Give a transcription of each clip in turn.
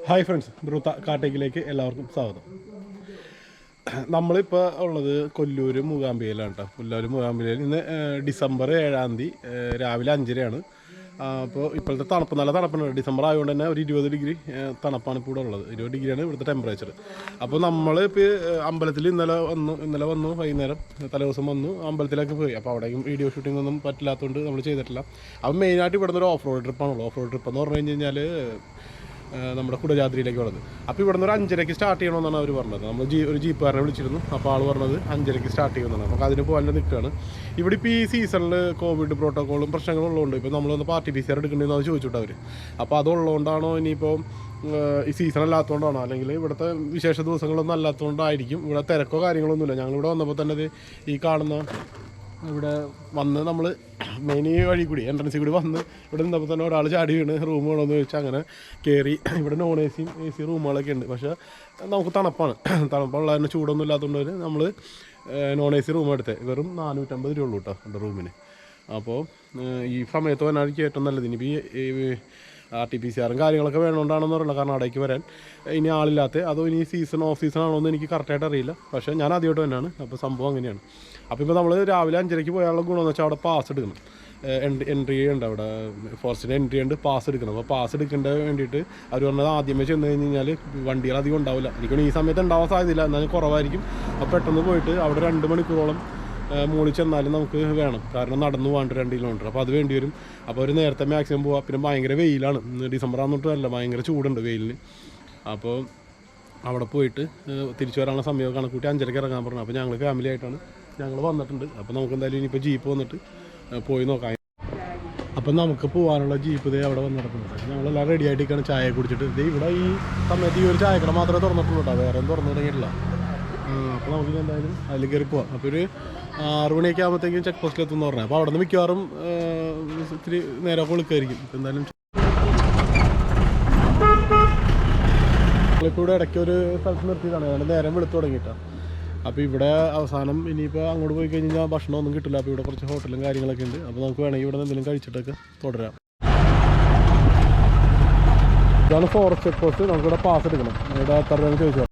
Hi friends, ബ്രൂത്ത കാട്ടേക്കിലേക്ക് എല്ലാവർക്കും സ്വാഗതം. നമ്മളിപ്പോൾ ഉള്ളത് കൊല്ലൂർ മൂകാംബികയിലാണ് കേട്ടോ. കൊല്ലൂർ മൂകാംബികയിൽ ഇന്ന് ഡിസംബർ 7-ാം തീയതി രാവിലെ 5:30 അപ്പോൾ ഇപ്പോഴത്തെ തണുപ്പ് നല്ല തണുപ്പാണ്. ഡിസംബർ ആയതുകൊണ്ട് തന്നെ ഒരു 20 ഡിഗ്രി തണുപ്പാണ് ഇപ്പോൾ ഇവിടെ ഉള്ളത്. 20 ഡിഗ്രിയാണ് ഇവിടുത്തെ ടെമ്പറേച്ചർ. അപ്പോൾ നമ്മളിപ്പോൾ അമ്പലത്തിൽ ഇന്നലെ വന്നു വൈകുന്നേരം തലേദിവസം വന്നു അമ്പലത്തിലേക്ക് പോയി. അപ്പോൾ അവിടേക്കും വീഡിയോ ഷൂട്ടിംഗ് ഒന്നും പറ്റില്ലാത്തതുകൊണ്ട് നമ്മൾ ചെയ്തിട്ടില്ല. അപ്പോൾ മെയിനായിട്ട് ഇവിടുന്ന് ഒരു ഓഫ് റോഡ് ട്രിപ്പാണുള്ളൂ. ഓഫ് റോഡ് ട്രിപ്പ് എന്ന് പറഞ്ഞു കഴിഞ്ഞാൽ നമ്മുടെ കുടജാദ്രിയിലേക്ക് ഉള്ളത്. അപ്പോൾ ഇവിടെ നിന്ന് ഒരു 5:30 സ്റ്റാർട്ട് ചെയ്യണമെന്നാണ് അവർ പറഞ്ഞത്. നമ്മൾ ഒരു ജീപ്പുകാരനെ വിളിച്ചിരുന്നു. അപ്പോൾ ആൾ പറഞ്ഞത് 5:30 സ്റ്റാർട്ട് ചെയ്യുന്നതാണ്. അപ്പോൾ അതിന് പോകാൻ നിൽക്കുകയാണ്. ഇവിടെ ഇപ്പോൾ ഈ സീസണിൽ കോവിഡ് പ്രോട്ടോക്കോളും പ്രശ്നങ്ങളും ഉള്ളതുകൊണ്ട് ഇപ്പോൾ നമ്മളൊന്ന് പാർട്ടി PCR എടുക്കേണ്ടതെന്ന് ചോദിച്ചിട്ട് അവർ. അപ്പോൾ അതുള്ളതുകൊണ്ടാണോ ഇനിയിപ്പോൾ ഈ സീസൺ അല്ലാത്തതുകൊണ്ടാണോ അല്ലെങ്കിൽ ഇവിടുത്തെ വിശേഷ ദിവസങ്ങളൊന്നും അല്ലാത്തതുകൊണ്ടായിരിക്കും ഇവിടെ തിരക്കോ കാര്യങ്ങളൊന്നുമില്ല. ഞങ്ങളിവിടെ വന്നപ്പോൾ തന്നെ ഈ കാണുന്ന ഇവിടെ വന്ന് നമ്മൾ മെയിൻ ഈ വഴി കൂടി എൻട്രൻസിൽ കൂടി വന്ന് ഇവിടെ നിന്നപ്പോൾ തന്നെ ഒരാൾ ചാടി വീണ് റൂം വേണമെന്ന് ചോദിച്ചാൽ അങ്ങനെ കയറി. ഇവിടെ നോൺ AC റൂമുകളൊക്കെ ഉണ്ട്. പക്ഷേ നമുക്ക് തണുപ്പുള്ള ചൂടൊന്നും ഇല്ലാത്തതുകൊണ്ട് നമ്മൾ നോൺ AC റൂം എടുത്തത് വെറും 450 രൂപ ഉള്ളൂ കേട്ടോ റൂമിന്. അപ്പോൾ ഈ സമയത്ത് വന്നായിരിക്കും ഏറ്റവും നല്ലത്. ഇനിയിപ്പോൾ ഈ RT-PCR കാര്യങ്ങളൊക്കെ വേണമെന്നാണെന്ന് പറയുന്നത് കർണാടകയ്ക്ക് വരാൻ ഇനി ആളില്ലാത്ത. അതോ ഇനി ഓഫ് സീസൺ ആണോ എന്ന് എനിക്ക് കറക്റ്റായിട്ട് അറിയില്ല. പക്ഷേ ഞാൻ ആദ്യമായിട്ട് തന്നെയാണ്. അപ്പോൾ സംഭവം അങ്ങനെയാണ്. അപ്പോൾ ഇപ്പോൾ നമ്മൾ രാവിലെ 5:30 പോയാലുള്ള ഗുണമെന്ന് വെച്ചാൽ അവിടെ പാസ് എടുക്കണം. എൻട്രി ഉണ്ട്, അവിടെ ഫോറസ്റ്റിൻ്റെ എൻട്രി ഉണ്ട്, പാസ് എടുക്കണം. അപ്പോൾ പാസ് എടുക്കേണ്ട വേണ്ടിയിട്ട് അവർ പറഞ്ഞത് ആദ്യമേ ചെന്ന് കഴിഞ്ഞാൽ വണ്ടികൾ അധികം ഉണ്ടാവില്ല. എനിക്കൊന്നും ഈ സമയത്ത് ഉണ്ടാവാൻ സാധ്യതയില്ല, എന്നാലും കുറവായിരിക്കും. അപ്പോൾ പെട്ടെന്ന് പോയിട്ട് അവിടെ 2 മണിക്കൂറോളം മുകളിൽ ചെന്നാലും നമുക്ക് വേണം. കാരണം നടന്നു പോകാണ്ട് 2 കിലോമീറ്റർ. അപ്പോൾ അത് വേണ്ടി വരും. അപ്പോൾ ഒരു നേരത്തെ മാക്സിമം പോവാം. പിന്നെ ഭയങ്കര വെയിലാണ്. ഡിസംബർ ആണെന്നിട്ടല്ല, ഭയങ്കര ചൂടുണ്ട് വെയിലിന്. അപ്പോൾ അവിടെ പോയിട്ട് തിരിച്ചു വരാനുള്ള സമയം കണക്കൂട്ടി 5:30 ഇറങ്ങാൻ പറഞ്ഞു. അപ്പോൾ ഞങ്ങൾ ഫാമിലി ആയിട്ടാണ് ഞങ്ങൾ വന്നിട്ടുണ്ട്. അപ്പോൾ നമുക്ക് എന്തായാലും ഇനിയിപ്പോൾ ജീപ്പ് വന്നിട്ട് പോയി നോക്കാം. അപ്പം നമുക്ക് പോകാനുള്ള ജീപ്പ് ഇതേ അവിടെ വന്ന് നടക്കുന്നുണ്ട്. ഞങ്ങളെല്ലാം റെഡി ആയിട്ടൊക്കെയാണ് ചായ കുടിച്ചിട്ട്. ഇത് ഇവിടെ ഈ സമയത്ത് ഈ ഒരു ചായക്കട മാത്രമേ തുറന്നിട്ടുള്ളൂ കേട്ടോ, വേറെ ഒന്നും തുറന്നു തുടങ്ങിയിട്ടില്ല. അപ്പോൾ നമുക്കിനി എന്തായാലും അതിൽ കയറി പോവാം. അപ്പോൾ ഒരു 6 മണിയൊക്കെ ആകുമ്പോഴത്തേക്കും ചെക്ക് പോസ്റ്റിൽ എത്തുമെന്ന് പറഞ്ഞത്. അപ്പോൾ അവിടെ നിന്ന് മിക്കവാറും ഇത്തിരി നേരമൊക്കെ വിളിക്കായിരിക്കും. എന്തായാലും ഇവിടെ ഇടയ്ക്ക് ഒരു സ്ഥലത്ത് നിർത്തിയതാണ്. അതുകൊണ്ട് നേരം വെളുത്ത് തുടങ്ങിയിട്ടാണ്. അപ്പോൾ ഇവിടെ അവസാനം ഇനിയിപ്പോൾ അങ്ങോട്ട് പോയി കഴിഞ്ഞാൽ ഭക്ഷണമൊന്നും കിട്ടില്ല. അപ്പോൾ ഇവിടെ കുറച്ച് ഹോട്ടലും കാര്യങ്ങളൊക്കെ ഉണ്ട്. അപ്പോൾ നമുക്ക് വേണമെങ്കിൽ ഇവിടെ നിന്ന് എന്തെങ്കിലും കഴിച്ചിട്ടൊക്കെ തുടരാം. ഇതാണ് ഫോറസ്റ്റ് ചെക്ക് പോസ്റ്റ്. നമുക്കിവിടെ പാസ് എടുക്കണം. ഇവിടെ എത്ര രൂപ ചോദിച്ചു.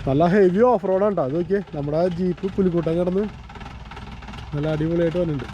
നല്ല ഹെവി ഓഫ് റോഡാണ് കേട്ടോ. അത് നോക്കിയേ, നമ്മുടെ ജീപ്പ് പുലിക്കൂട്ടം കിടന്ന് നല്ല അടിപൊളിയായിട്ട് വന്നിട്ടുണ്ട്.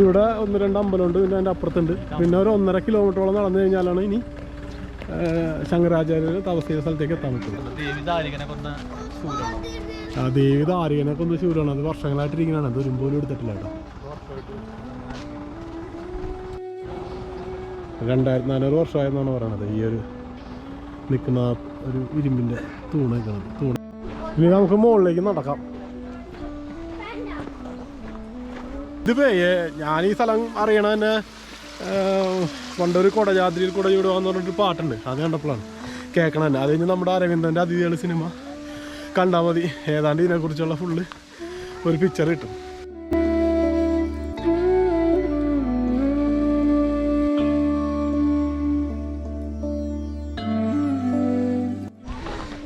ഇവിടെ 1-2 അമ്പലമുണ്ട്, പിന്നെ അതിൻ്റെ അപ്പുറത്തുണ്ട്. പിന്നെ ഒരു 1.5 കിലോമീറ്ററോളം നടന്നു കഴിഞ്ഞാലാണ് ഇനി ശങ്കരാചാര്യർ തപസ് ചെയ്ത സ്ഥലത്തേക്ക് എത്താൻ പറ്റുന്നത്. ആ ദേവി ദാരികനെ കൊന്ന് ശൂരാണ്. അത് വർഷങ്ങളായിട്ടിരിക്കുന്നതാണ്, അത് ഒരുമ്പോലും എടുത്തിട്ടില്ല കേട്ടോ. 2400 വർഷമായെന്നാണ് പറയണത് ഈ ഒരു നിൽക്കുന്ന ഒരു ഇരുമ്പിൻ്റെ തൂണ് നിൽക്കുന്നത്. ഇനി നമുക്ക് മുകളിലേക്ക് നടക്കാം. ഇതിപ്പോ ഞാൻ ഈ സ്ഥലം അറിയണ തന്നെ പണ്ടൊരു കുടജാദ്രിയിൽ കുട ചൂടുവാന്ന് പറഞ്ഞിട്ട് പാട്ടുണ്ട്, അത് കണ്ടപ്പോഴാണ് കേൾക്കണം തന്നെ. അത് കഴിഞ്ഞ് നമ്മുടെ അരവിന്ദൻ്റെ അതിഥികൾ സിനിമ കണ്ടാൽ മതി, ഏതാണ്ട് ഇതിനെക്കുറിച്ചുള്ള ഫുള്ള് ഒരു പിക്ചർ കിട്ടും.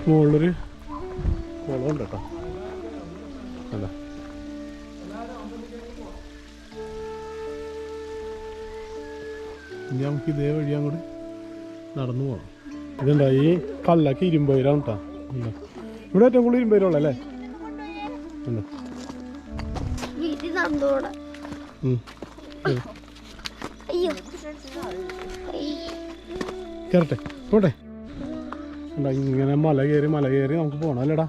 മുകളിലൊരു കുളമുണ്ട് കേട്ടോ, അല്ല ഇനി നമുക്ക് ഇതേ വഴി അങ്ങോട്ട് നടന്നു പോകണം. ഇതുണ്ടാ ഈ കല്ലൊക്കെ ഇരുമ്പയിലാണ് കേട്ടോ. ഇവിടെ ഏറ്റവും കൂടുതൽ ഇരുമ്പയിലുള്ളല്ലേ? കേറട്ടെ പോട്ടെ. ഇങ്ങനെ മല കയറി നമുക്ക് പോകണം അല്ലേടാ?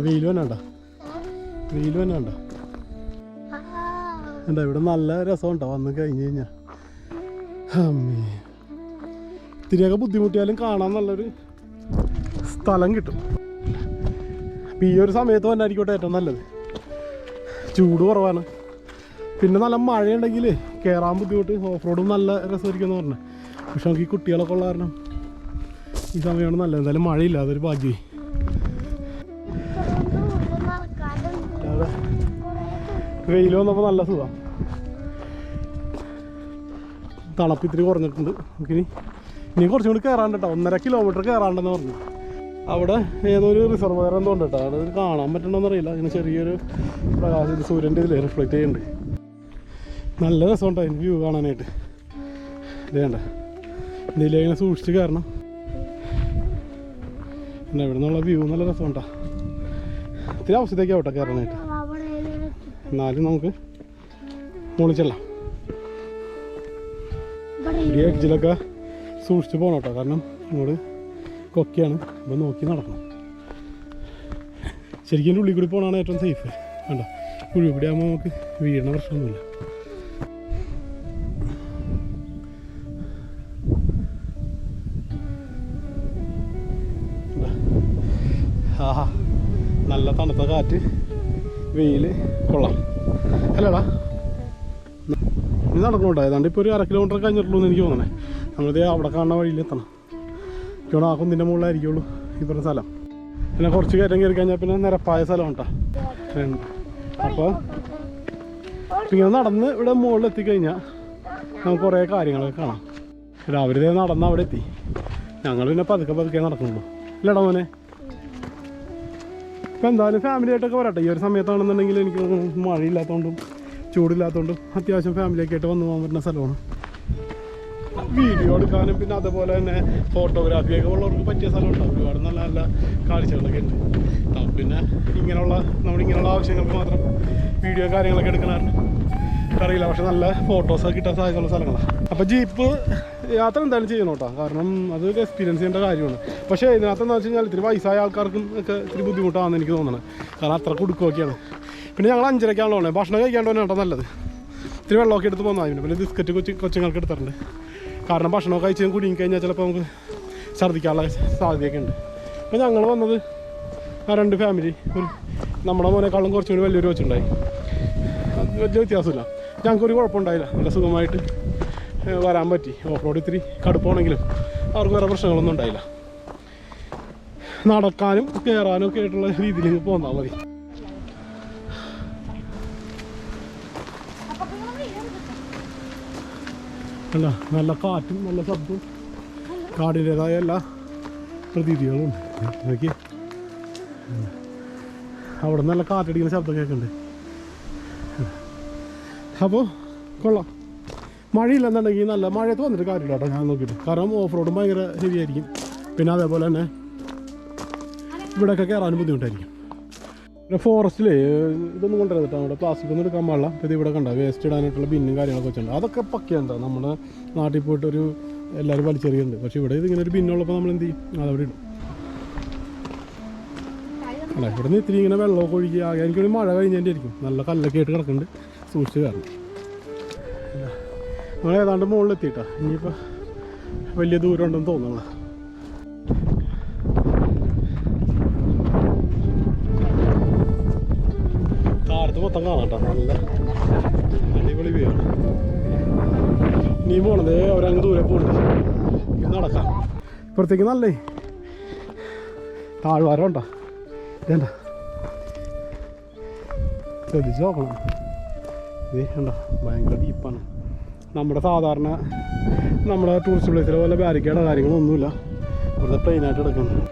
വെയിൽ വേണ്ട, വെയിൽ വേണ്ട. എന്താ ഇവിടെ നല്ല രസമുണ്ടോ വന്ന് കഴിഞ്ഞ് കഴിഞ്ഞാൽ. അമ്മേ, ഇത്തിരിയൊക്കെ ബുദ്ധിമുട്ടിയാലും കാണാൻ നല്ലൊരു സ്ഥലം കിട്ടും. അപ്പം ഈ ഒരു സമയത്ത് തന്നെ ആയിരിക്കട്ടെ ഏറ്റവും നല്ലത്. ചൂട് കുറവാണ്, പിന്നെ നല്ല മഴയുണ്ടെങ്കിൽ കയറാൻ ബുദ്ധിമുട്ട്, ഓഫ് റോഡും നല്ല രസമായിരിക്കും എന്ന് പറഞ്ഞത്. പക്ഷെ നമുക്ക് ഈ കുട്ടികളൊക്കെ ഉള്ള കാരണം ഈ സമയമാണ് നല്ലത്. എന്തായാലും മഴയില്ല, അതൊരു ഭാഗ്യമായി. വെയിൽ വന്നപ്പോൾ നല്ല സുഖം, തണുപ്പ് ഇത്തിരി കുറഞ്ഞിട്ടുണ്ട്. ഇനി കുറച്ചും കൂടി കയറാണ്ട് കേട്ടോ, 1.5 കിലോമീറ്റർ കയറാണ്ടെന്ന് പറഞ്ഞു. അവിടെ ഏതൊരു റിസർവയർ എന്തോ ഉണ്ട് കേട്ടോ, അത് കാണാൻ പറ്റണമെന്നറിയില്ല. ഇങ്ങനെ ചെറിയൊരു പ്രകാശം സൂര്യൻ്റെ ഇതിൽ റിഫ്ലക്റ്റ് ചെയ്യുന്നുണ്ട്. നല്ല രസമുണ്ടോ അതിന് വ്യൂ കാണാനായിട്ട്. ഇതേണ്ട ഇതിലിങ്ങനെ സൂക്ഷിച്ച് കയറണം. പിന്നെ ഇവിടെ നിന്നുള്ള വ്യൂ നല്ല രസമുണ്ടോ. ഇത്തിരി ആവശ്യത്തേക്കാവട്ടെ കയറാനായിട്ട്, എന്നാലും നമുക്ക് മുകളിൽ ചെല്ലാം. ഈ എഡ്ജിലൊക്കെ സൂക്ഷിച്ച് പോകണം കേട്ടോ, കാരണം ഇങ്ങോട്ട് കൊക്കയാണ്, അപ്പോൾ നോക്കി നടക്കണം. ശരിക്കും ഉള്ളിൽ കൂടി പോകണതാണ് ഏറ്റവും സേഫ്. വേണ്ട ഉള്ളിൽ കൂടി ആകുമ്പോൾ നമുക്ക് വീഴുന്ന പ്രശ്നമൊന്നുമില്ല. ആഹാ, നല്ല തണുത്ത കാറ്റ്, വെയിൽ കൊള്ളാം അല്ലേടാ. ഇനി നടക്കണോട്ടോ, ഏതാണ്ട് ഇപ്പോൾ ഒരു 1/2 കിലോമീറ്റർ കഴിഞ്ഞിട്ടുള്ളൂ എന്ന് എനിക്ക് തോന്നണേ. നമ്മളിത് അവിടെ കാണുന്ന വഴിയിലെത്തണം. എനിക്ക് ആ കുന്നിൻ്റെ മുകളിലായിരിക്കുള്ളൂ ഈ പറഞ്ഞ സ്ഥലം. പിന്നെ കുറച്ച് കയറ്റം കയറി കഴിഞ്ഞാൽ പിന്നെ നിരപ്പായ സ്ഥലം കേട്ടോ. അപ്പോൾ ഇങ്ങനെ നടന്ന് ഇവിടെ മുകളിൽ എത്തിക്കഴിഞ്ഞാൽ നമുക്ക് കുറേ കാര്യങ്ങളൊക്കെ കാണാം. രാവിലെ നടന്ന് അവിടെ എത്തി. ഞങ്ങൾ പിന്നെ പതുക്കെ നടക്കുന്നുള്ളൂ അല്ലേടാ മോനെ? ഇപ്പം എന്തായാലും ഫാമിലി ആയിട്ടൊക്കെ വരട്ടെ. ഈ ഒരു സമയത്താണെന്നുണ്ടെങ്കിൽ എനിക്ക് മഴയില്ലാത്തതുകൊണ്ടും ചൂടില്ലാത്തതുകൊണ്ടും അത്യാവശ്യം ഫാമിലിയൊക്കെ ആയിട്ട് വന്നു പോകാൻ പറ്റുന്ന സ്ഥലമാണ്. വീഡിയോ എടുക്കാനും പിന്നെ അതുപോലെ തന്നെ ഫോട്ടോഗ്രാഫിയൊക്കെ ഉള്ളവർക്ക് പറ്റിയ സ്ഥലമുണ്ടാവും. ഒരുപാട് നല്ല നല്ല കാഴ്ചകളൊക്കെ ഉണ്ട്. പിന്നെ ഇങ്ങനെയുള്ള ആവശ്യങ്ങൾക്ക് മാത്രം വീഡിയോ കാര്യങ്ങളൊക്കെ എടുക്കണമായിരുന്നു അറിയില്ല. പക്ഷെ നല്ല ഫോട്ടോസൊക്കെ കിട്ടാൻ സാധ്യതയുള്ള സ്ഥലങ്ങളാണ്. അപ്പോൾ ജീപ്പ് യാത്ര എന്തായാലും ചെയ്യണം കേട്ടോ, കാരണം അതൊരു എക്സ്പീരിയൻസ് ചെയ്യേണ്ട കാര്യമാണ്. പക്ഷേ ഇതിനകത്തെന്ന് വെച്ച് കഴിഞ്ഞാൽ ഇത്തിരി വയസ്സായ ആൾക്കാർക്കും ഒക്കെ ഇത്തിരി ബുദ്ധിമുട്ടാണെന്ന് എനിക്ക് തോന്നുന്നത്. കാരണം അത്ര കുടുക്കമൊക്കെയാണ്. പിന്നെ ഞങ്ങൾ 5:30 ഉള്ളത് ഭക്ഷണം കഴിക്കാണ്ട് തന്നെ കേട്ടോ നല്ലത്. ഇത്തിരി വെള്ളമൊക്കെ എടുത്ത് പോന്നാൽ പിന്നെ ബിസ്ക്കറ്റ് കൊച്ചുങ്ങൾക്ക് എടുത്തിട്ടുണ്ട്. കാരണം ഭക്ഷണമൊക്കെ കഴിച്ച് കുടുങ്ങി കഴിഞ്ഞാൽ ചിലപ്പോൾ നമുക്ക് ഛർദ്ദിക്കാനുള്ള സാധ്യതയൊക്കെ ഉണ്ട്. അപ്പോൾ ഞങ്ങൾ വന്നത് 2 ഫാമിലി, നമ്മുടെ മോനേക്കാളും കുറച്ചും കൂടി വലിയൊരു വെച്ചുണ്ടായി. അത് വലിയ വ്യത്യാസമില്ല, ഞങ്ങൾക്കൊരു കുഴപ്പമുണ്ടായില്ല. നല്ല സുഖമായിട്ട് വരാൻ പറ്റി. ഓഫ് റോഡ് ഇത്തിരി കടുപ്പമാണെങ്കിലും അവർക്ക് വേറെ പ്രശ്നങ്ങളൊന്നും ഉണ്ടായില്ല. നടക്കാനും കയറാനും ഒക്കെ ആയിട്ടുള്ള രീതിയിൽ പോന്നാൽ മതി. അല്ല നല്ല കാറ്റും നല്ല ശബ്ദവും കാടിൻ്റെതായ എല്ലാ പ്രതീതികളും നോക്കി. അവിടെ നല്ല കാറ്റടിക്കുന്ന ശബ്ദം കേൾക്കുന്നുണ്ട്. അപ്പോൾ കൊള്ളാം. മഴയില്ലെന്നുണ്ടെങ്കിൽ നല്ല മഴയത്ത് വന്നിട്ട് കാര്യമില്ല കേട്ടോ ഞാൻ നോക്കിയിട്ട്. കാരണം ഓഫ് റോഡും ഭയങ്കര ഹെവിയായിരിക്കും. പിന്നെ അതേപോലെ തന്നെ ഇവിടെയൊക്കെ കയറാനും ബുദ്ധിമുട്ടായിരിക്കും. പിന്നെ ഫോറസ്റ്റിൽ ഇതൊന്നും കൊണ്ടുവരുന്നിട്ട് നമ്മുടെ പ്ലാസ്റ്റിക് ഒന്നും എടുക്കാൻ പാടില്ല. ഇത് ഇവിടെ കണ്ട വേസ്റ്റ് ഇടാനായിട്ടുള്ള ബിന്നും കാര്യങ്ങളൊക്കെ വെച്ചിട്ടുണ്ട്. അതൊക്കെ പക്കയുണ്ടോ നമ്മുടെ നാട്ടിൽ പോയിട്ടൊരു എല്ലാവരും വലിച്ചെറിയുന്നുണ്ട്. പക്ഷേ ഇവിടെ ഇതിങ്ങനെ ഒരു ബിന്നുള്ളപ്പോൾ നമ്മൾ എന്ത് ചെയ്യും, അതവിടെ ഇടും. അല്ല ഇവിടെ നിന്ന് ഇത്തിരി ഇങ്ങനെ വെള്ളമൊക്കെ ഒഴുകി ആകെ എനിക്കൊരു മഴ കഴിഞ്ഞതിൻ്റെ ആയിരിക്കും. നല്ല കല്ലൊക്കെ ആയിട്ട് കിടക്കുന്നുണ്ട്. സൂക്ഷിച്ച് കാരണം നമ്മൾ ഏതാണ്ട് മുകളിലെത്തിയിട്ടാ. ഇനിയിപ്പോൾ വലിയ ദൂരം ഉണ്ടെന്ന് തോന്നുന്നു. താഴത്ത് മൊത്തം കാണാം കേട്ടോ. നല്ല അടിപൊളി വ്യൂ ആണ്. നീ പോണത് അവരങ്ങ് ദൂരെ പോകുന്നുണ്ട്. ഇത് നടക്കാം. ഇപ്പുറത്തേക്ക് നല്ലേ താഴ്വാരം ഉണ്ടോ? ഇതേണ്ട ശ്രദ്ധിച്ച് നോക്കണം. ഇത് ഉണ്ടോ ഭയങ്കര ഡീപ്പാണ്. നമ്മുടെ സാധാരണ നമ്മുടെ ടൂറിസ്റ്റ് പ്ലേസിലെ പോലെ ബാരിക്കേഡോ കാര്യങ്ങളൊന്നുമില്ല. ഇവിടുത്തെ പ്ലെയിനായിട്ട് കിടക്കുന്നത്.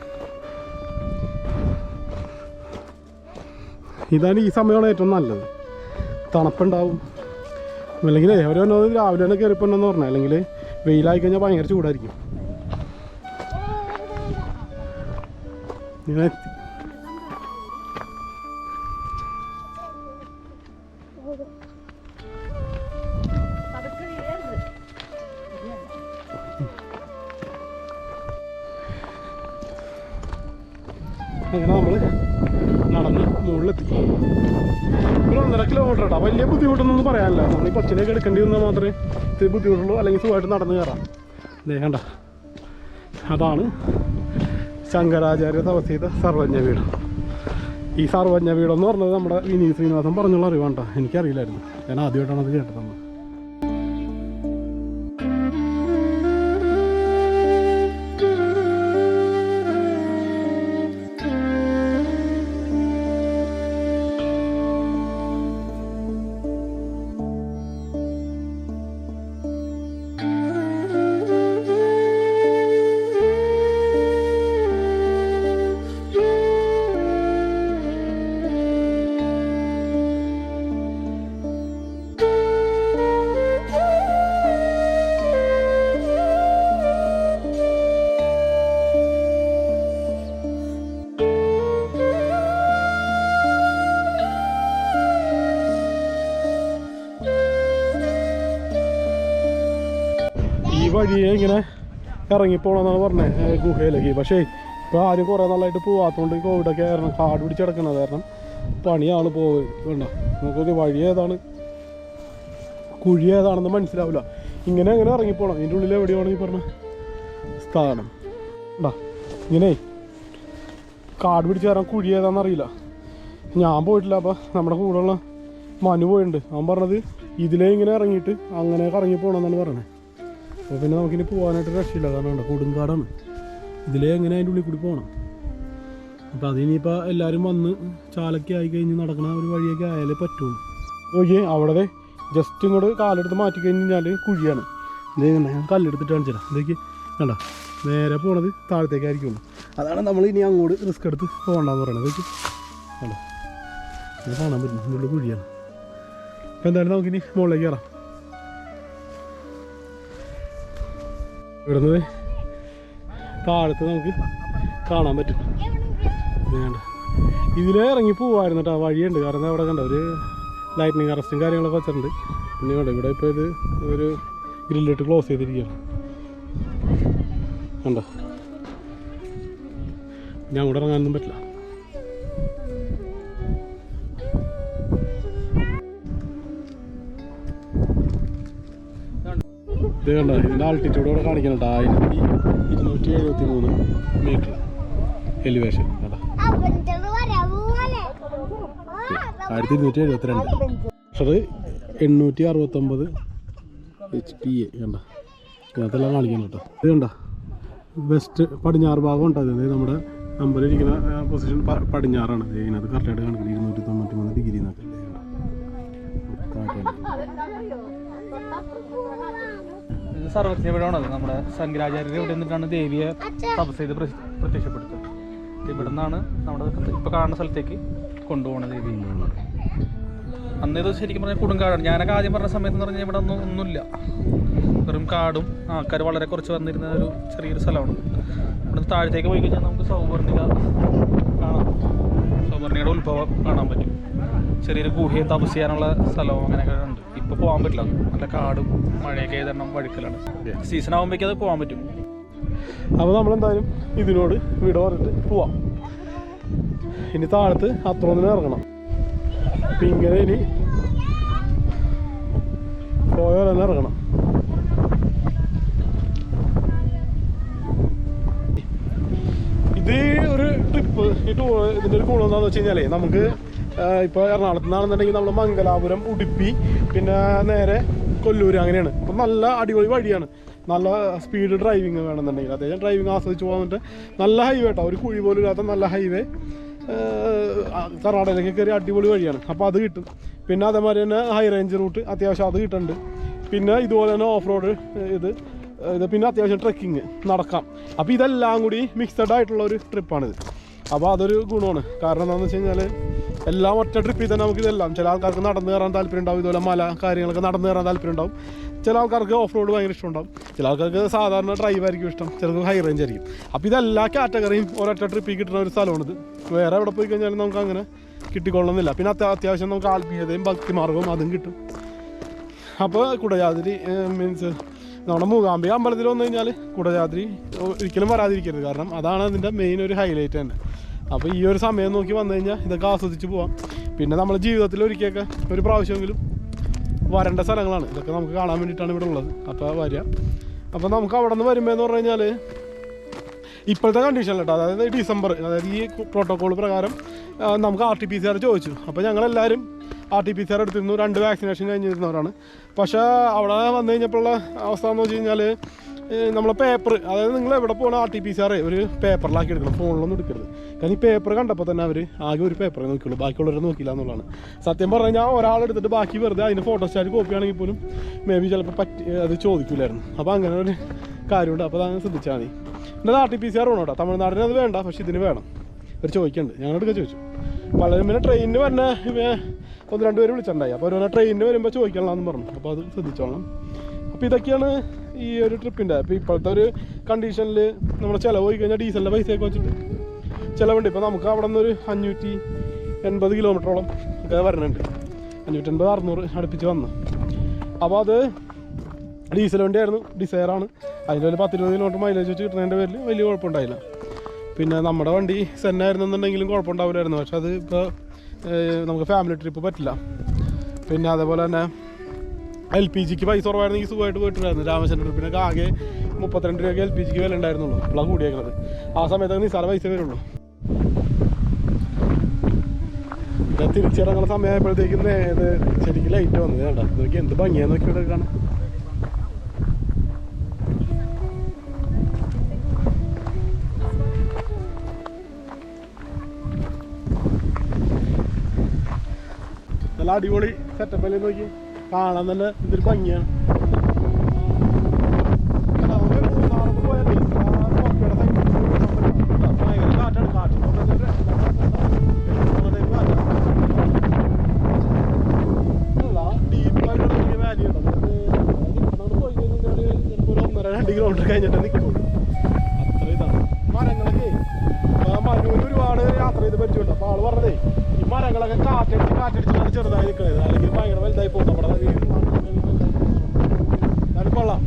ഇതാണ് ഈ സമയമാണ് ഏറ്റവും നല്ലത്. തണുപ്പുണ്ടാവും. അല്ലെങ്കിൽ ഓരോന്നോ രാവിലെ തന്നെ കയറിപ്പോണ്ടെന്ന് പറഞ്ഞാൽ, അല്ലെങ്കിൽ വെയിലായി കഴിഞ്ഞാൽ ഭയങ്കര ചൂടായിരിക്കും. ഇങ്ങനെ അങ്ങനെ നമ്മൾ നടന്ന് മുകളിലെത്തി. ഒരു 1.5 കിലോമീറ്റർ കേട്ടോ. വലിയ ബുദ്ധിമുട്ടൊന്നും പറയാനില്ല. നമ്മൾ ഈ കൊച്ചിലേക്ക് എടുക്കേണ്ടി വന്നാൽ മാത്രമേ ഇത്തിരി ബുദ്ധിമുട്ടുള്ളൂ. അല്ലെങ്കിൽ സുഖമായിട്ട് നടന്ന് കയറാം. കണ്ട അതാണ് ശങ്കരാചാര്യ തപസ് ചെയ്ത സർവജ്ഞ വീട്. ഈ സർവജ്ഞ വീടെന്ന് പറഞ്ഞത് നമ്മുടെ വിനീത് ശ്രീനിവാസൻ പറഞ്ഞുള്ള അറിവാണ് കേട്ടോ. എനിക്കറിയില്ലായിരുന്നു. ഞാൻ ആദ്യമായിട്ടാണ് അത് കേട്ടത്. ഈ വഴിയെ ഇങ്ങനെ ഇറങ്ങിപ്പോണമെന്നാണ് പറഞ്ഞത് ഗുഹയിലേക്ക്. പക്ഷേ ഇപ്പോൾ ആരും കുറേ നാളായിട്ട് പോകാത്തതുകൊണ്ട് കോവിഡൊക്കെ കാരണം കാട് പിടിച്ചെടുക്കണത് കാരണം പണിയാണ് വേണ്ട. നമുക്കൊരു വഴി ഏതാണ് കുഴി ഏതാണെന്ന് മനസ്സിലാവില്ല. ഇങ്ങനെ അങ്ങനെ ഇറങ്ങിപ്പോണം. ഇതിൻ്റെ ഉള്ളിൽ എവിടെയാണ് ഈ പറഞ്ഞ സ്ഥാനം ഉണ്ടാ. ഇങ്ങനെ കാട് പിടിച്ച് കയറാൻ കുഴി ഏതാണെന്ന് അറിയില്ല. ഞാൻ പോയിട്ടില്ല. അപ്പോൾ നമ്മുടെ കൂടെയുള്ള മനു പോയിട്ടുണ്ട്. അവൻ പറഞ്ഞത് ഇതിലേ ഇങ്ങനെ ഇറങ്ങിയിട്ട് അങ്ങനെ കറങ്ങി പോകണമെന്നാണ് പറയണത്. അപ്പോൾ പിന്നെ നമുക്കിനി പോകാനായിട്ട് രക്ഷയില്ല. കാരണം കൊടുങ്കാടാണ്. ഇതിലേ എങ്ങനെ അതിൻ്റെ ഉള്ളിൽ കൂടി പോകണം. അപ്പോൾ അതിനിപ്പോൾ എല്ലാവരും വന്ന് ചാലൊക്കെ ആയി കഴിഞ്ഞ് നടക്കണ ഒരു വഴിയൊക്കെ ആയാലേ പറ്റുള്ളൂ. നോക്കിയേ അവിടെ ജസ്റ്റ് ഇങ്ങോട്ട് കാലെടുത്ത് മാറ്റി കഴിഞ്ഞാൽ കുഴിയാണ്. ഇതേണ്ട ഞാൻ കല്ലെടുത്തിട്ട് കാണിച്ചില്ല. ഇതേക്ക് വേണ്ട നേരെ പോണത് താഴത്തേക്കായിരിക്കുള്ളൂ. അതാണ് നമ്മൾ ഇനി അങ്ങോട്ട് റിസ്ക് എടുത്ത് പോകണ്ടെന്ന് പറയുന്നത്. ഇതേക്ക് വേണ്ട ഇത് കാണാൻ പറ്റും. ഇതിനുള്ള കുഴിയാണ്. അപ്പോൾ എന്തായാലും നമുക്കിനി മുകളിലേക്ക് കയറാം. ഇവിടുന്ന് താഴത്ത് നമുക്ക് കാണാൻ പറ്റും. വേണ്ട ഇതിലേ ഇറങ്ങി പോവായിരുന്നു കേട്ടോ. വഴിയുണ്ട്. കാരണം അവിടെ കണ്ട ഒരു ലൈറ്റിനിങ് അറസ്റ്റും കാര്യങ്ങളൊക്കെ വെച്ചിട്ടുണ്ട്. പിന്നെ വേണ്ട ഇവിടെ ഇപ്പോൾ ഇത് ഒരു ഗ്രില്ലിട്ട് ക്ലോസ് ചെയ്തിരിക്കുകയാണ്. കണ്ടോ ഞാൻ കൂടെ ഇറങ്ങാനൊന്നും പറ്റില്ല. ഇത് കണ്ടോ ഇതിൻ്റെ ആൾട്ടിറ്റ്യൂഡ് ഇവിടെ കാണിക്കുന്നുണ്ട്. 1273 മീറ്റർ എലിവേഷൻ. കണ്ടോ 1272. Pressure 869 HP. കണ്ട ഇതിനകത്തെല്ലാം കാണിക്കണം കേട്ടോ. ഇത് കണ്ട വെസ്റ്റ് പടിഞ്ഞാറ് ഭാഗം ഉണ്ടാകുന്നത് നമ്മുടെ നമ്പറിരിക്കുന്ന പൊസിഷൻ പടിഞ്ഞാറാണ്. ഇതിനകത്ത് കറക്റ്റായിട്ട് കാണിക്കുന്നത് 293 ഡിഗ്രി എന്നൊക്കെ. സർവജ്ഞപീഠമാണത്. നമ്മുടെ ശങ്കരാചാര്യർ ഇവിടെ നിന്നിട്ടാണ് ദേവിയെ തപസ് ചെയ്ത് പ്രത്യക്ഷപ്പെടുത്തുന്നത്. ഇവിടെ നിന്നാണ് നമ്മുടെ ഇപ്പോൾ കാണുന്ന സ്ഥലത്തേക്ക് കൊണ്ടുപോകണത് ദേവി. അന്ന് ഇത് ശരിക്കും പറഞ്ഞാൽ കൊടുങ്കാടാണ്. ഞാനൊക്കെ ആദ്യം പറഞ്ഞ സമയത്ത് എന്ന് പറഞ്ഞാൽ ഇവിടെ ഒന്നുമില്ല, വെറും കാടും ആൾക്കാർ വളരെ കുറച്ച് വന്നിരുന്ന ഒരു ചെറിയൊരു സ്ഥലമാണ്. ഇവിടെ താഴത്തേക്ക് പോയി കഴിഞ്ഞാൽ നമുക്ക് സൗവർണിക കാണാം, സൗവർണികയുടെ ഉത്ഭവം കാണാൻ പറ്റും. ചെറിയൊരു ഗുഹയും തപസ് ചെയ്യാനുള്ള സ്ഥലവും അങ്ങനെയൊക്കെ ഉണ്ട്. ഇപ്പോൾ പോകാൻ പറ്റില്ല, നല്ല കാടും മഴയൊക്കെ ഏതെണ്ണം വഴുക്കലാണ്. സീസൺ ആകുമ്പോഴേക്കും അത് പോകാൻ പറ്റും. അപ്പോൾ നമ്മളെന്തായാലും ഇതിനോട് വീട് പറഞ്ഞിട്ട് പോവാം. ഇനി താഴത്ത് അത്രോന്നിന് ഇറങ്ങണം. അപ്പം ഇങ്ങനെ ഇനി പോയോ തന്നെ ഇറങ്ങണം. ഇത് ഒരു ട്രിപ്പ് ഇതിൻ്റെ ഒരു ഗുണം എന്താണെന്ന് വെച്ച് കഴിഞ്ഞാൽ നമുക്ക് ഇപ്പോൾ എറണാകുളത്ത് നിന്നാണെന്നുണ്ടെങ്കിൽ നമ്മൾ മംഗലാപുരം, ഉടുപ്പി, പിന്നെ നേരെ കൊല്ലൂർ അങ്ങനെയാണ്. അപ്പം നല്ല അടിപൊളി വഴിയാണ്. നല്ല സ്പീഡ് ഡ്രൈവിങ് വേണമെന്നുണ്ടെങ്കിൽ അദ്ദേഹം ഡ്രൈവിങ് ആസ്വദിച്ച് പോകാൻ നല്ല ഹൈവേ കേട്ടോ, ഒരു കുഴി പോലും ഇല്ലാത്ത നല്ല ഹൈവേ കർണാടകയിലേക്ക് കയറി അടിപൊളി വഴിയാണ്. അപ്പോൾ അത് കിട്ടും. പിന്നെ അതേമാതിരി തന്നെ ഹൈ റേഞ്ച് റൂട്ട് അത്യാവശ്യം അത് കിട്ടുന്നുണ്ട്. പിന്നെ ഇതുപോലെ തന്നെ ഓഫ് റോഡ് ഇത് പിന്നെ അത്യാവശ്യം ട്രെക്കിങ് നടക്കാം. അപ്പോൾ ഇതെല്ലാം കൂടി മിക്സഡ് ആയിട്ടുള്ള ഒരു ട്രിപ്പാണിത്. അപ്പോൾ അതൊരു ഗുണമാണ്. കാരണം എന്താണെന്ന് വെച്ച് കഴിഞ്ഞാൽ എല്ലാം ഒറ്റ ട്രിപ്പിൽ തന്നെ നമുക്ക് ഇതെല്ലാം, ചില ആൾക്കാർക്ക് നടന്നു കയറാൻ താല്പര്യം ഉണ്ടാവും, ഇതുപോലെ മല കാര്യങ്ങളൊക്കെ നടന്നു കയറാൻ താല്പര്യം ഉണ്ടാവും. ചില ആൾക്കാർക്ക് ഓഫ് റോഡ് ഭയങ്കര ഇഷ്ടമുണ്ടാവും, ചില ആൾക്കാർക്ക് സാധാരണ ഡ്രൈവ് ആയിരിക്കും ഇഷ്ടം, ചിലർക്ക് ഹൈ റേഞ്ച് ആയിരിക്കും. അപ്പോൾ ഇതെല്ലാ കാറ്റഗറിയും ഒരൊറ്റ ട്രിപ്പിൽ കിട്ടുന്ന ഒരു സ്ഥലമാണിത്. വേറെ എവിടെ പോയി കഴിഞ്ഞാലും നമുക്ക് അങ്ങനെ കിട്ടിക്കൊള്ളുന്നില്ല. പിന്നെ അത്യാവശ്യം നമുക്ക് ആത്മീയതയും ഭക്തിമാർഗവും അതും കിട്ടും. അപ്പോൾ കുടജാദ്രി മീൻസ് നമ്മുടെ മൂകാംബിക അമ്പലത്തിൽ വന്നു കഴിഞ്ഞാൽ കുടജാദ്രി ഒരിക്കലും വരാതിരിക്കരുത്. കാരണം അതാണ് അതിൻ്റെ മെയിൻ ഒരു ഹൈലൈറ്റ് തന്നെ. അപ്പോൾ ഈ ഒരു സമയം നോക്കി വന്നു കഴിഞ്ഞാൽ ഇതൊക്കെ ആസ്വദിച്ച് പോവാം. പിന്നെ നമ്മുടെ ജീവിതത്തിൽ ഒരിക്കലൊക്കെ ഒരു പ്രാവശ്യമെങ്കിലും വരേണ്ട സ്ഥലങ്ങളാണ് ഇതൊക്കെ, നമുക്ക് കാണാൻ വേണ്ടിയിട്ടാണ് ഇവിടെ ഉള്ളത്. അപ്പോൾ വരിക. അപ്പോൾ നമുക്ക് അവിടെ നിന്ന് വരുമ്പോൾ എന്ന് പറഞ്ഞു കഴിഞ്ഞാൽ ഇപ്പോഴത്തെ കണ്ടീഷനിൽ കേട്ടോ, അതായത് ഡിസംബർ, അതായത് ഈ പ്രോട്ടോക്കോൾ പ്രകാരം നമുക്ക് RT-PCR ചോദിച്ചു. അപ്പോൾ ഞങ്ങളെല്ലാവരും RT-PCR എടുത്തിരുന്നു. 2 വാക്സിനേഷൻ കഴിഞ്ഞിരുന്നവരാണ്. പക്ഷേ അവിടെ വന്നു കഴിഞ്ഞപ്പോഴുള്ള അവസ്ഥ എന്ന് വെച്ച് കഴിഞ്ഞാൽ നമ്മളെ പേപ്പർ, അതായത് നിങ്ങൾ എവിടെ പോകണം RT-PCR ഒരു പേപ്പറിലാക്കി എടുക്കണം, ഫോണിലൊന്നും എടുക്കരുത്. കാരണം ഈ പേപ്പർ കണ്ടപ്പോൾ തന്നെ അവർ ആകെ ഒരു പേപ്പറേ നോക്കിയുള്ളൂ, ബാക്കിയുള്ളവരെ നോക്കില്ല എന്നുള്ളതാണ് സത്യം പറഞ്ഞു കഴിഞ്ഞാൽ. ഒരാളെടുത്തിട്ട് ബാക്കി വെറുതെ അതിൻ്റെ ഫോട്ടോസ്റ്റാറ്റ് കോപ്പി ആണെങ്കിൽ പോലും മേ ബി ചിലപ്പോൾ അത് ചോദിക്കില്ലായിരുന്നു. അപ്പോൾ അങ്ങനെ ഒരു കാര്യമുണ്ട്. അപ്പോൾ അതങ്ങനെ ശ്രദ്ധിച്ചാൽ മതി. എൻ്റെ RT-PCR വേണം കേട്ടോ. തമിഴ്നാടിന് അത് വേണ്ട, പക്ഷേ ഇതിന് വേണം. അവർ ചോദിക്കുന്നുണ്ട്, ഞങ്ങളെടുക്കാൻ ചോദിച്ചു. പലരും പിന്നെ ട്രെയിനിന് പറഞ്ഞ 1-2 പേര് വിളിച്ചിട്ടുണ്ടായി. അപ്പോൾ ഒരു ട്രെയിനിന് വരുമ്പോൾ ചോദിക്കണമെന്ന് പറഞ്ഞു. അപ്പോൾ അത് ശ്രദ്ധിച്ചോളാം. അപ്പോൾ ഇതൊക്കെയാണ് ഈ ഒരു ട്രിപ്പിൻ്റെ. അപ്പോൾ ഇപ്പോഴത്തെ ഒരു കണ്ടീഷനിൽ നമ്മുടെ ചിലവ് പോയി കഴിഞ്ഞാൽ ഡീസലിൻ്റെ പൈസയൊക്കെ വെച്ചിട്ട് ചിലവുണ്ട്. ഇപ്പോൾ നമുക്ക് അവിടെ നിന്നൊരു 580 കിലോമീറ്ററോളം ഒക്കെ വരുന്നുണ്ട്. 580-600 അടുപ്പിച്ച് വന്നു. അപ്പോൾ അത് ഡീസൽ വണ്ടിയായിരുന്നു, ഡിസയറാണ്. അതിൻ്റെ ഒരു 10-20 കിലോമീറ്റർ മൈലേജ് വെച്ച് കിട്ടുന്നതിൻ്റെ പേരിൽ വലിയ കുഴപ്പമുണ്ടായില്ല. പിന്നെ നമ്മുടെ വണ്ടി സെന്നായിരുന്നെന്നുണ്ടെങ്കിലും കുഴപ്പമുണ്ടാവില്ലായിരുന്നു. പക്ഷെ അത് ഇപ്പോൾ നമുക്ക് ഫാമിലി ട്രിപ്പ് പറ്റില്ല. പിന്നെ അതേപോലെ തന്നെ LPGക്ക് പൈസ കുറവായിരുന്നെങ്കിൽ സുഖമായിട്ട് പോയിട്ടുണ്ടായിരുന്നു. രാമചന്ദ്രൻ ട്രിപ്പിനൊക്കെ ആകെ 32 രൂപയ്ക്ക് LPGക്ക് വില ഉണ്ടായിരുന്നുള്ളൂ. ഇപ്പോഴാണ് കൂടിയേക്കുന്നത്. ആ സമയത്തൊക്കെ നിസ്സാര പൈസ വരുള്ളൂ. തിരിച്ചിറങ്ങുന്ന സമയമായപ്പോഴത്തേക്കും ഇത് ശരിക്കും ലൈറ്റ് വന്നത് കേട്ടോ. നോക്കി എന്ത് ഭംഗിയാന്ന് നോക്കിയിട്ട് കാണാം. നല്ല അടിപൊളി സെറ്റപ്പല്ലേ നോക്കി, കാണാൻ തന്നെ ഇതൊരു ഭംഗിയാണ്. കാറ്റാണ്, കാറ്റ് ഡീപ്പായിട്ടുള്ള വാലി ഉണ്ടോ, പോയി കഴിഞ്ഞാൽ ചിലപ്പോൾ ഒരു 1.5-2 കിലോമീറ്റർ കഴിഞ്ഞിട്ട് നിൽക്കുള്ളൂ. അത്ര ഇതാണ്. മരങ്ങളൊക്കെ മരൂര് ഒരുപാട് യാത്ര ചെയ്ത് പറ്റുമല്ലോ. അപ്പോൾ ആള് പറഞ്ഞതേ ഈ മരങ്ങളൊക്കെ കാറ്റടിച്ചാണ് ചെറുതായി നിൽക്കുന്നത്, അല്ലെങ്കിൽ ഭയങ്കര വലുതായി പോകും. നമ്മുടെ എന്നാലും കൊള്ളാം.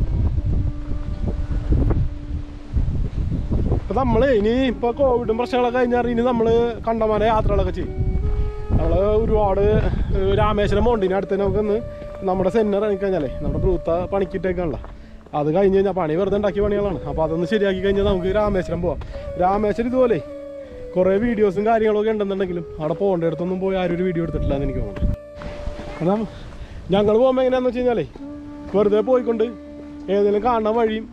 ഇപ്പം നമ്മൾ ഇനി ഇപ്പോൾ കോവിഡും പ്രശ്നങ്ങളൊക്കെ കഴിഞ്ഞാൽ ഇനി നമ്മൾ കണ്ടമാന യാത്രകളൊക്കെ ചെയ്യും. നമ്മൾ ഒരുപാട് രാമേശ്വരം മൗണ്ടിന് അടുത്ത് നമുക്കൊന്ന് നമ്മുടെ സെന്നർ ഇറങ്ങിക്കഴിഞ്ഞാലേ നമ്മുടെ ബ്രൂത്ത പണിക്കിട്ടേക്കാണല്ലോ. അത് കഴിഞ്ഞ് കഴിഞ്ഞാൽ പണി വെറുതെ ഉണ്ടാക്കിയ പണികളാണ്. അപ്പോൾ അതൊന്ന് ശരിയാക്കി കഴിഞ്ഞാൽ നമുക്ക് രാമേശ്വരം പോവാം. രാമേശ്വരം ഇതുപോലെ കുറേ വീഡിയോസും കാര്യങ്ങളൊക്കെ ഉണ്ടെന്നുണ്ടെങ്കിലും അവിടെ പോകേണ്ടടുത്തൊന്നും പോയി ആരും ഒരു വീഡിയോ എടുത്തിട്ടില്ല എന്ന് എനിക്ക് തോന്നുന്നു. കാരണം ഞങ്ങൾ പോകുമ്പോൾ എങ്ങനെയാണെന്ന് വെച്ച് കഴിഞ്ഞാലേ വെറുതെ പോയിക്കൊണ്ട് ഏതെങ്കിലും കാണുന്ന വഴിയും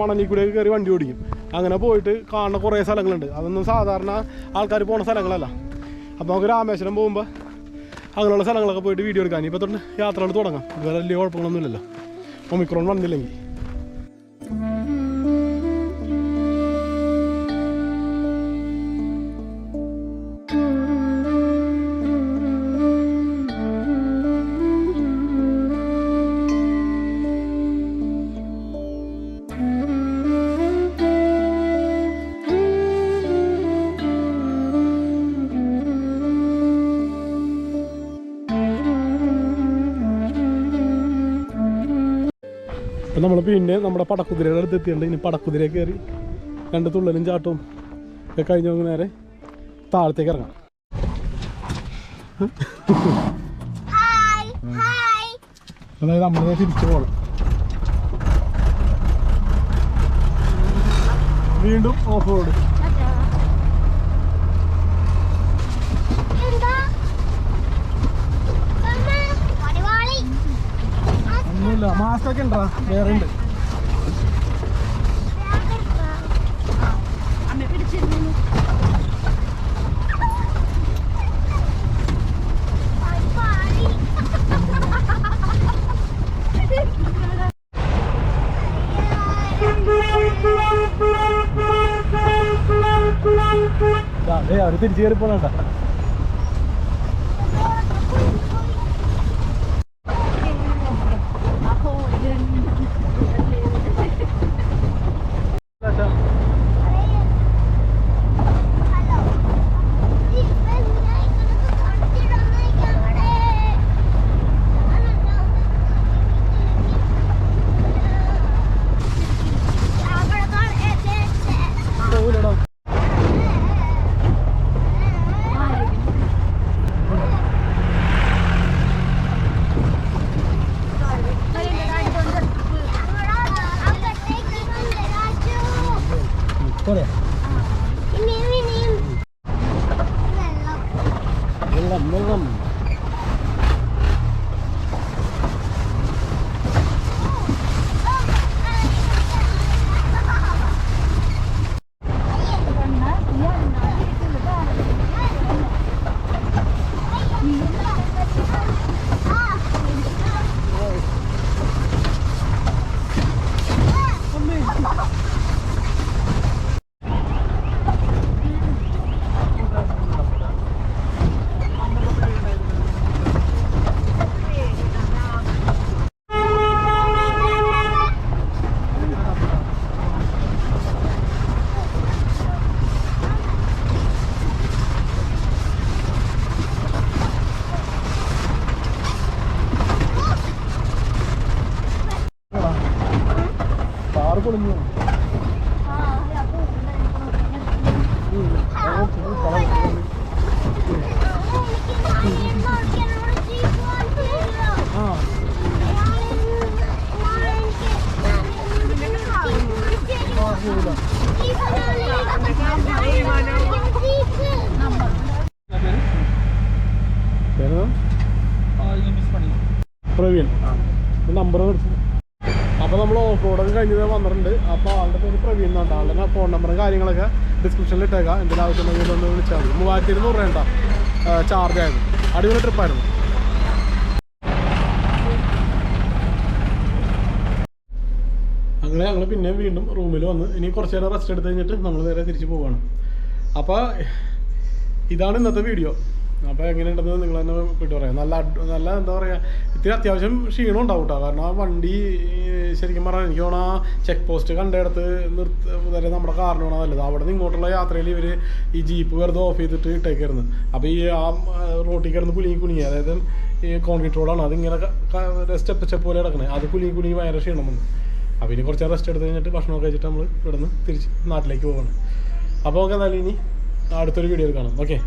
മണലിൽ കൂടെയൊക്കെ കയറി വണ്ടി ഓടിക്കും. അങ്ങനെ പോയിട്ട് കാണുന്ന കുറേ സ്ഥലങ്ങളുണ്ട്. അതൊന്നും സാധാരണ ആൾക്കാർ പോകുന്ന സ്ഥലങ്ങളല്ല. അപ്പോൾ നമുക്ക് രാമേശ്വരം പോകുമ്പോൾ അങ്ങനെയുള്ള സ്ഥലങ്ങളൊക്കെ പോയിട്ട് വീഡിയോ എടുക്കാൻ ഇപ്പോൾ തൊട്ട് യാത്രകൾ തുടങ്ങാം. വേറെ വലിയ കുഴപ്പങ്ങളൊന്നുമില്ലല്ലോ ഒമിക്രോൺ വന്നില്ലെങ്കിൽ. അപ്പം നമ്മൾ പിന്നെ നമ്മുടെ പടക്കുതിരയുടെ അടുത്ത് എത്തിയിട്ടുണ്ട്. ഇനി പടക്കുതിരയെ കയറി 2 തുള്ളലും ചാട്ടവും ഒക്കെ കഴിഞ്ഞ് നമുക്ക് നേരെ താഴത്തേക്ക് ഇറങ്ങാം. അതായത് നമ്മളെ തിരിച്ചു പോകണം. വീണ്ടും ഓഫ് റോഡ്. ഒന്നുമില്ല, മാസ്കൊക്കെ ഉണ്ടോ? വേറെ ഉണ്ട്. അതെ, അവര് തിരിച്ചു കയറി പോണ. വെള്ളം പൊളിഞ്ഞു. പ്രവീൺ നമ്പർ മേടിച്ചു. അപ്പോൾ നമ്മൾ ഓഫ് റോഡൊക്കെ കഴിഞ്ഞത് വന്നിട്ടുണ്ട്. അപ്പോൾ ആളുടെ പേര് പ്രവീൺ എന്നാണ്. ആളുടെ ഫോൺ നമ്പറും കാര്യങ്ങളൊക്കെ ഡിസ്ക്രിപ്ഷനിൽ ഇട്ടേക്കാം. എന്തെങ്കിലും ആവശ്യമുണ്ടെങ്കിൽ ഒന്ന് വിളിച്ചാൽ മതി. 3200 രൂപ ചാർജ് ആയിരുന്നു. അടിപൊളി ട്രിപ്പായിരുന്നു. അങ്ങനെ ഞങ്ങൾ പിന്നെ വീണ്ടും റൂമിൽ വന്ന് ഇനി കുറച്ച് നേരം റെസ്റ്റ് എടുത്ത് കഴിഞ്ഞിട്ട് നമ്മൾ നേരെ തിരിച്ച് പോവുകയാണ്. അപ്പോൾ ഇതാണ് ഇന്നത്തെ വീഡിയോ. അപ്പോൾ എങ്ങനെയുണ്ടെന്ന് നിങ്ങൾ തന്നെ കിട്ടി പറയാം. നല്ല എന്താ പറയുക, ഇത്തിരി അത്യാവശ്യം ക്ഷീണം ഉണ്ടാവും കേട്ടോ. കാരണം ആ വണ്ടി ശരിക്കും പറഞ്ഞാൽ എനിക്ക് തോന്നുന്നു ആ ചെക്ക് പോസ്റ്റ് കണ്ടയിടത്ത് നിർത്തി നമ്മുടെ കാറിനാണ് നല്ലത്. അവിടെ നിന്ന് ഇങ്ങോട്ടുള്ള യാത്രയിൽ ഇവർ ഈ ജീപ്പ് വെറുതെ ഓഫ് ചെയ്തിട്ട് ഇട്ടേക്കായിരുന്നു. അപ്പോൾ ഈ ആ റോട്ടിൽ കിടന്ന് കുലുങ്ങി അതായത് ഈ കോൺക്രീറ്റ് റോഡാണ്, അതിങ്ങനെ സ്റ്റെപ്പ് പോലെ കിടക്കണേ. അത് കുലുങ്ങി ഭയങ്കര ക്ഷീണം വന്നു. അപ്പോൾ ഇനി കുറച്ച് റെസ്റ്റ് എടുത്ത് കഴിഞ്ഞിട്ട് ഭക്ഷണമൊക്കെ കഴിച്ചിട്ട് നമ്മൾ ഇവിടെ നിന്ന് തിരിച്ച് നാട്ടിലേക്ക് പോകണം. അപ്പോൾ ഓക്കെ, എന്നാലും ഇനി അടുത്തൊരു വീഡിയോയിൽ കാണാം. ഓക്കെ.